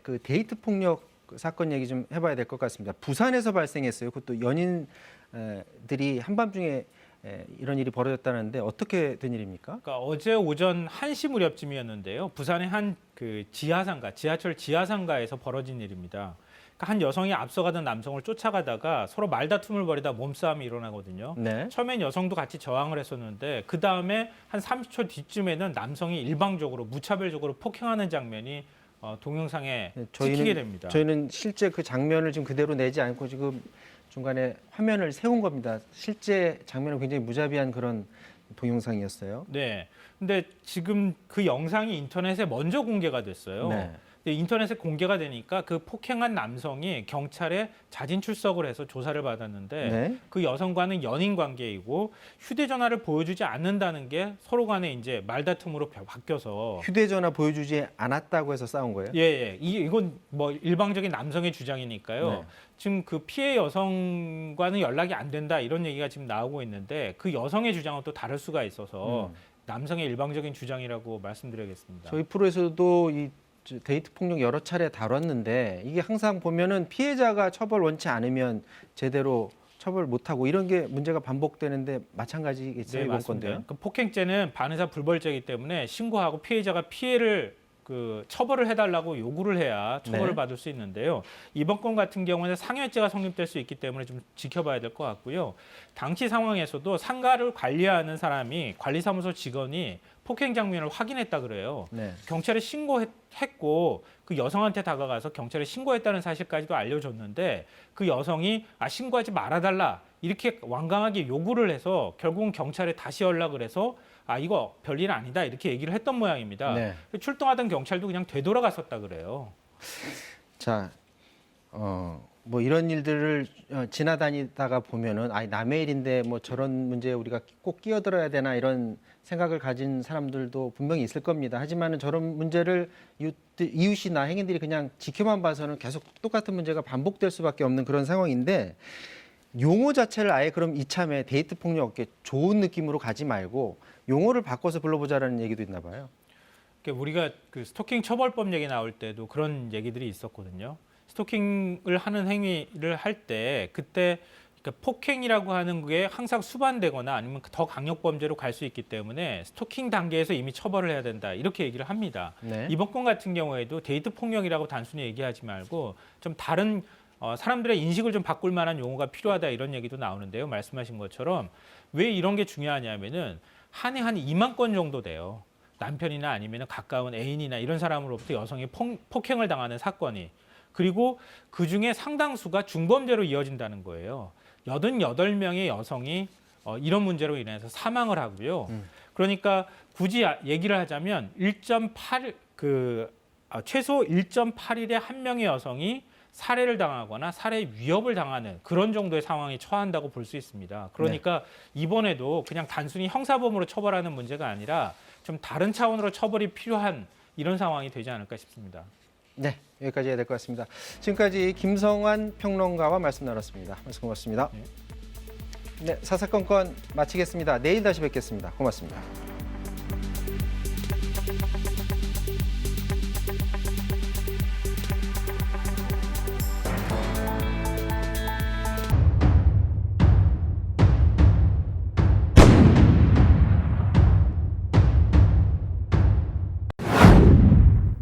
그 데이트 폭력 사건 얘기 좀 해봐야 될 것 같습니다. 부산에서 발생했어요. 그것도 연인들이 한밤중에 이런 일이 벌어졌다는데 어떻게 된 일입니까? 그러니까 어제 오전 1시 무렵쯤이었는데요. 부산의 한 그 지하상가, 지하철 지하상가에서 벌어진 일입니다. 그러니까 한 여성이 앞서가던 남성을 쫓아가다가 서로 말다툼을 벌이다 몸싸움이 일어나거든요. 네. 처음엔 여성도 같이 저항을 했었는데 그 다음에 한 30초 뒤쯤에는 남성이 일방적으로 무차별적으로 폭행하는 장면이 동영상에 찍히게 됩니다. 저희는 실제 그 장면을 지금 그대로 내지 않고 지금 중간에 화면을 세운 겁니다. 실제 장면은 굉장히 무자비한 그런 동영상이었어요. 네. 근데 지금 그 영상이 인터넷에 먼저 공개가 됐어요. 네. 근데 인터넷에 공개가 되니까 그 폭행한 남성이 경찰에 자진 출석을 해서 조사를 받았는데 네. 그 여성과는 연인 관계이고 휴대전화를 보여주지 않는다는 게 서로 간에 이제 말다툼으로 바뀌어서 휴대전화 보여주지 않았다고 해서 싸운 거예요? 예. 이건 뭐 일방적인 남성의 주장이니까요. 네. 지금 그 피해 여성과는 연락이 안 된다 이런 얘기가 지금 나오고 있는데 그 여성의 주장은 또 다를 수가 있어서 남성의 일방적인 주장이라고 말씀드리겠습니다. 저희 프로에서도 이 데이트 폭력 여러 차례 다뤘는데 이게 항상 보면은 피해자가 처벌 원치 않으면 제대로 처벌 못하고 이런 게 문제가 반복되는데 마찬가지겠어요, 이번 건데요. 그 폭행죄는 반의사 불벌죄이기 때문에 신고하고 피해자가 피해를 그 처벌을 해달라고 요구를 해야 처벌을 네. 받을 수 있는데요. 이번 건 같은 경우에는 상해죄가 성립될 수 있기 때문에 좀 지켜봐야 될 것 같고요. 당시 상황에서도 상가를 관리하는 사람이 관리사무소 직원이 폭행 장면을 확인했다 그래요. 네. 경찰에 신고했고 그 여성한테 다가가서 경찰에 신고했다는 사실까지도 알려줬는데 그 여성이 신고하지 말아달라 이렇게 완강하게 요구를 해서 결국은 경찰에 다시 연락을 해서 이거 별일 아니다 이렇게 얘기를 했던 모양입니다. 네. 출동하던 경찰도 그냥 되돌아갔었다 그래요. 자, 뭐 이런 일들을 지나다니다가 보면은 남의 일인데 뭐 저런 문제에 우리가 꼭 끼어들어야 되나 이런 생각을 가진 사람들도 분명히 있을 겁니다. 하지만은 저런 문제를 이웃이나 행인들이 그냥 지켜만 봐서는 계속 똑같은 문제가 반복될 수밖에 없는 그런 상황인데 용어 자체를 아예 그럼 이참에 데이트 폭력 업계 좋은 느낌으로 가지 말고 용어를 바꿔서 불러보자라는 얘기도 있나 봐요. 그러니까 우리가 그 스토킹 처벌법 얘기 나올 때도 그런 얘기들이 있었거든요. 스토킹을 하는 행위를 할 때 그때 그러니까 폭행이라고 하는 게 항상 수반되거나 아니면 더 강력 범죄로 갈 수 있기 때문에 스토킹 단계에서 이미 처벌을 해야 된다 이렇게 얘기를 합니다. 네. 이번 건 같은 경우에도 데이트 폭력이라고 단순히 얘기하지 말고 좀 다른 사람들의 인식을 좀 바꿀 만한 용어가 필요하다 이런 얘기도 나오는데요. 말씀하신 것처럼 왜 이런 게 중요하냐면은 한 해 한 2만 건 정도 돼요. 남편이나 아니면 가까운 애인이나 이런 사람으로부터 여성이 폭행을 당하는 사건이. 그리고 그중에 상당수가 중범죄로 이어진다는 거예요. 88명의 여성이 이런 문제로 인해서 사망을 하고요. 그러니까 굳이 얘기를 하자면 최소 1.8일에 한 명의 여성이 살해를 당하거나 살해 위협을 당하는 그런 정도의 상황에 처한다고 볼 수 있습니다. 그러니까 이번에도 그냥 단순히 형사범으로 처벌하는 문제가 아니라 좀 다른 차원으로 처벌이 필요한 이런 상황이 되지 않을까 싶습니다. 네, 여기까지 해야 될 것 같습니다. 지금까지 김성환 평론가와 말씀 나눴습니다. 말씀 고맙습니다. 네, 사사건건 마치겠습니다. 내일 다시 뵙겠습니다. 고맙습니다.